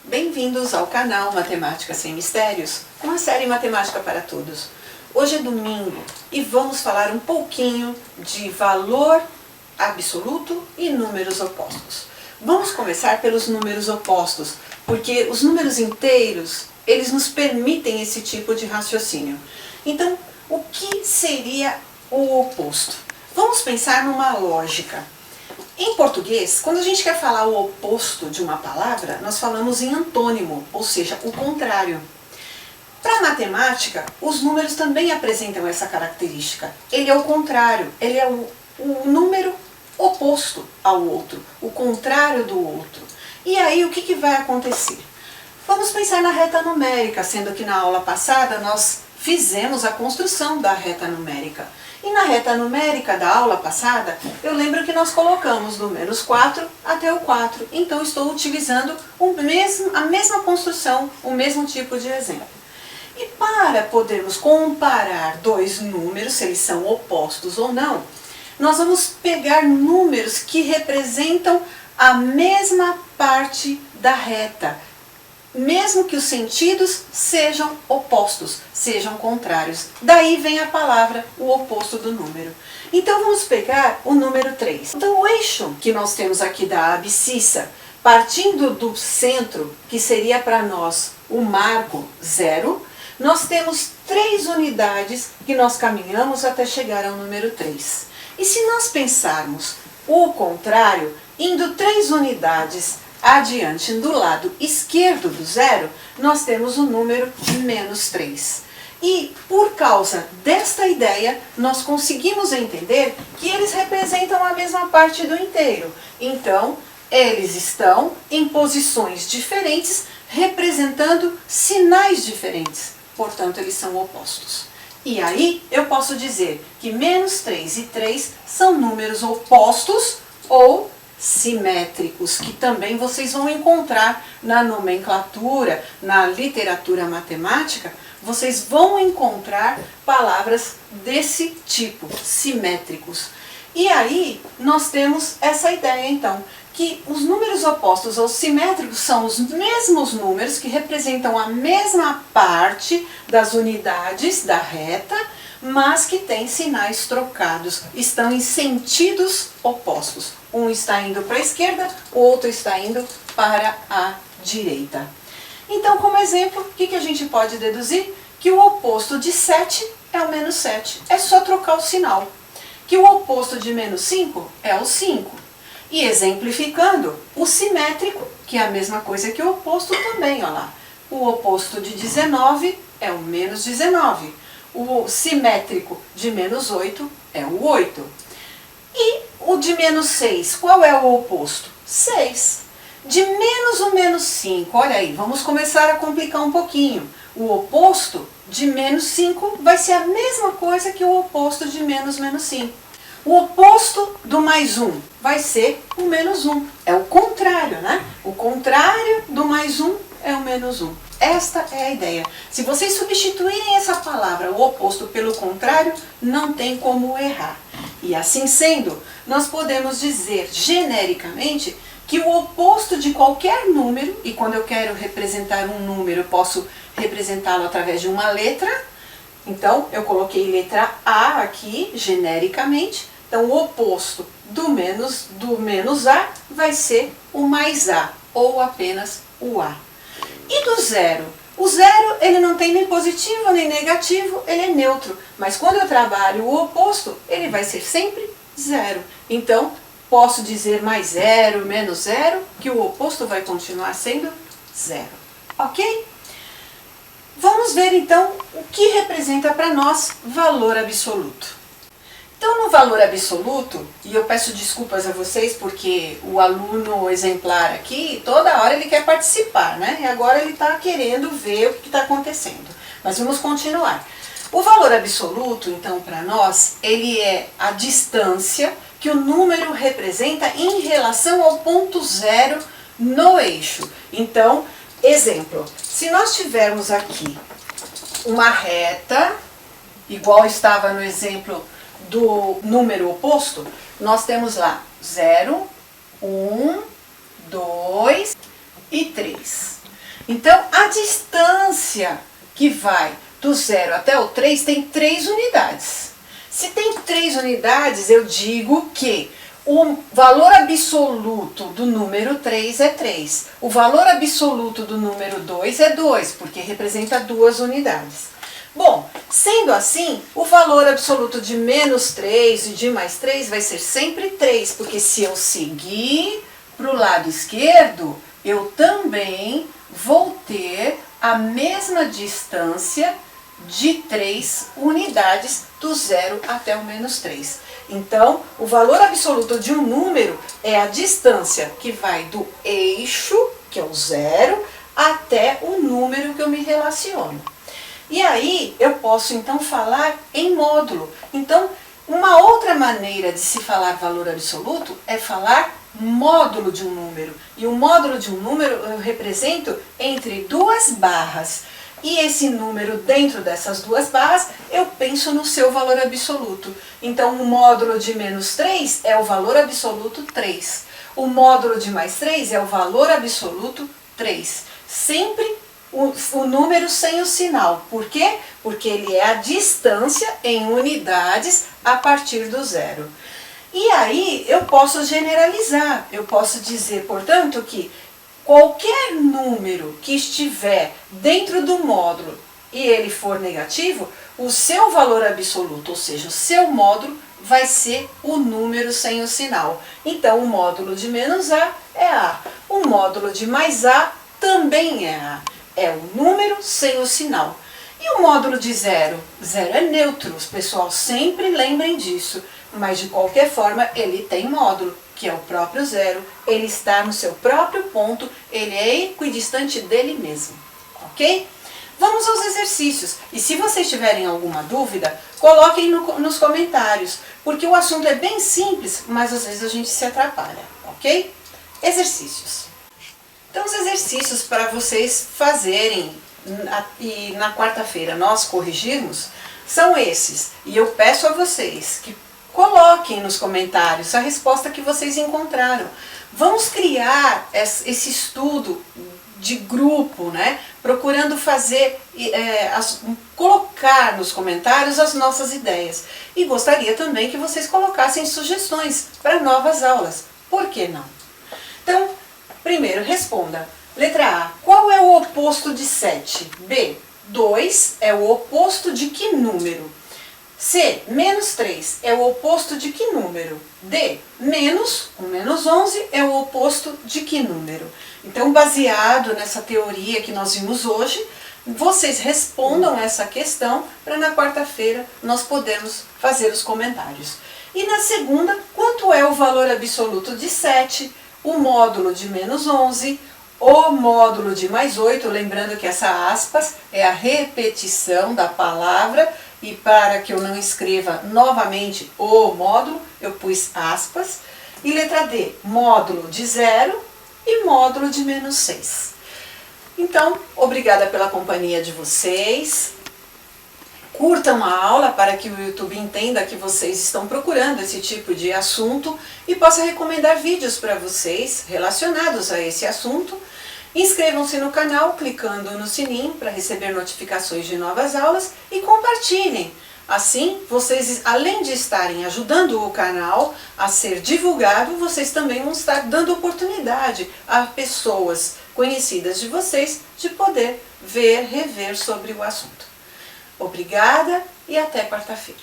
Bem-vindos ao canal Matemática Sem Mistérios, com a série Matemática para Todos. Hoje é domingo e vamos falar um pouquinho de valor absoluto e números opostos. Vamos começar pelos números opostos, porque os números inteiros, eles nos permitem esse tipo de raciocínio. Então, o que seria o oposto? Vamos pensar numa lógica. Em português, quando a gente quer falar o oposto de uma palavra, nós falamos em antônimo, ou seja, o contrário. Para a matemática, os números também apresentam essa característica. Ele é o contrário, ele é o número oposto ao outro, o contrário do outro. E aí, o que vai acontecer? Vamos pensar na reta numérica, sendo que na aula passada nós fizemos a construção da reta numérica. E na reta numérica da aula passada, eu lembro que nós colocamos do menos 4 até o 4. Então, estou utilizando a mesma construção, o mesmo tipo de exemplo. E para podermos comparar dois números, se eles são opostos ou não, nós vamos pegar números que representam a mesma parte da reta, mesmo que os sentidos sejam opostos, sejam contrários. Daí vem a palavra, o oposto do número. Então vamos pegar o número 3. Então o eixo que nós temos aqui da abscissa, partindo do centro, que seria para nós o marco 0, nós temos 3 unidades que nós caminhamos até chegar ao número 3. E se nós pensarmos o contrário, indo 3 unidades adiante, do lado esquerdo do 0, nós temos o número menos 3. E por causa desta ideia, nós conseguimos entender que eles representam a mesma parte do inteiro. Então, eles estão em posições diferentes, representando sinais diferentes. Portanto, eles são opostos. E aí, eu posso dizer que menos 3 e 3 são números opostos ou simétricos, que também vocês vão encontrar na nomenclatura, na literatura matemática, vocês vão encontrar palavras desse tipo, simétricos. E aí, nós temos essa ideia, então, que os números opostos ou simétricos são os mesmos números que representam a mesma parte das unidades da reta, mas que têm sinais trocados, estão em sentidos opostos. Um está indo para a esquerda, o outro está indo para a direita. Então, como exemplo, o que a gente pode deduzir? Que o oposto de 7 é o menos 7. É só trocar o sinal. Que o oposto de menos 5 é o 5. E exemplificando, o simétrico, que é a mesma coisa que o oposto também, olha lá. O oposto de 19 é o menos 19. O simétrico de menos 8 é o 8. E o de menos 6, qual é o oposto? 6. De menos o menos 5, olha aí, vamos começar a complicar um pouquinho. O oposto de menos 5 vai ser a mesma coisa que o oposto de menos 5. O oposto do mais 1 vai ser o menos 1. É o contrário, né? O contrário do mais 1 é o menos 1. Esta é a ideia. Se vocês substituírem essa palavra, o oposto, pelo contrário, não tem como errar. E assim sendo, nós podemos dizer genericamente que o oposto de qualquer número, e quando eu quero representar um número, eu posso representá-lo através de uma letra. Então, eu coloquei letra A aqui, genericamente. Então, o oposto do menos A vai ser o mais A, ou apenas o A. E do 0? O 0, ele não tem nem positivo nem negativo, ele é neutro. Mas quando eu trabalho o oposto, ele vai ser sempre 0. Então, posso dizer mais 0, menos 0, que o oposto vai continuar sendo 0. Ok? Vamos ver então o que representa para nós valor absoluto. Então, no valor absoluto, e eu peço desculpas a vocês porque o aluno exemplar aqui, toda hora ele quer participar, né? E agora ele está querendo ver o que está acontecendo. Mas vamos continuar. O valor absoluto, então, para nós, ele é a distância que o número representa em relação ao ponto 0 no eixo. Então, exemplo, se nós tivermos aqui uma reta, igual estava no exemplo do número oposto, nós temos lá 0, 1, 2 e 3. Então, a distância que vai do 0 até o 3 tem 3 unidades. Se tem 3 unidades, eu digo que o valor absoluto do número 3 é 3. O valor absoluto do número 2 é 2, porque representa 2 unidades. Bom, sendo assim, o valor absoluto de menos 3 e de mais 3 vai ser sempre 3, porque se eu seguir para o lado esquerdo, eu também vou ter a mesma distância de 3 unidades do 0 até o menos 3. Então, o valor absoluto de um número é a distância que vai do eixo, que é o 0, até o número que eu me relaciono. E aí, eu posso então falar em módulo. Então, uma outra maneira de se falar valor absoluto é falar módulo de um número. E o módulo de um número eu represento entre 2 barras. E esse número dentro dessas 2 barras, eu penso no seu valor absoluto. Então, o módulo de menos 3 é o valor absoluto 3. O módulo de mais 3 é o valor absoluto 3. Sempre o número sem o sinal. Por quê? Porque ele é a distância em unidades a partir do 0. E aí eu posso generalizar. Eu posso dizer, portanto, que qualquer número que estiver dentro do módulo e ele for negativo, o seu valor absoluto, ou seja, o seu módulo, vai ser o número sem o sinal. Então, o módulo de menos A é A. O módulo de mais A também é A. É o número sem o sinal. E o módulo de 0? 0 é neutro, os pessoal sempre lembrem disso. Mas, de qualquer forma, ele tem módulo, que é o próprio 0. Ele está no seu próprio ponto, ele é equidistante dele mesmo. Ok? Vamos aos exercícios. E se vocês tiverem alguma dúvida, coloquem nos comentários. Porque o assunto é bem simples, mas às vezes a gente se atrapalha. Ok? Exercícios. Então, os exercícios para vocês fazerem e na quarta-feira nós corrigirmos são esses. E eu peço a vocês que coloquem nos comentários a resposta que vocês encontraram. Vamos criar esse estudo de grupo, né? Procurando fazer, colocar nos comentários as nossas ideias. E gostaria também que vocês colocassem sugestões para novas aulas. Por que não? Então, primeiro, responda. Letra A. Qual é o oposto de 7? B. 2 é o oposto de que número? C. Menos 3 é o oposto de que número? D. Menos 11 é o oposto de que número? Então, baseado nessa teoria que nós vimos hoje, vocês respondam essa questão para na quarta-feira nós podermos fazer os comentários. E na segunda, quanto é o valor absoluto de 7? O módulo de menos 11, o módulo de mais 8, lembrando que essa aspas é a repetição da palavra, e para que eu não escreva novamente o módulo, eu pus aspas. E letra D, módulo de 0 e módulo de menos 6. Então, obrigada pela companhia de vocês. Curtam a aula para que o YouTube entenda que vocês estão procurando esse tipo de assunto e possa recomendar vídeos para vocês relacionados a esse assunto. Inscrevam-se no canal clicando no sininho para receber notificações de novas aulas e compartilhem. Assim, vocês, além de estarem ajudando o canal a ser divulgado, vocês também vão estar dando oportunidade a pessoas conhecidas de vocês de poder ver, rever sobre o assunto. Obrigada e até quarta-feira.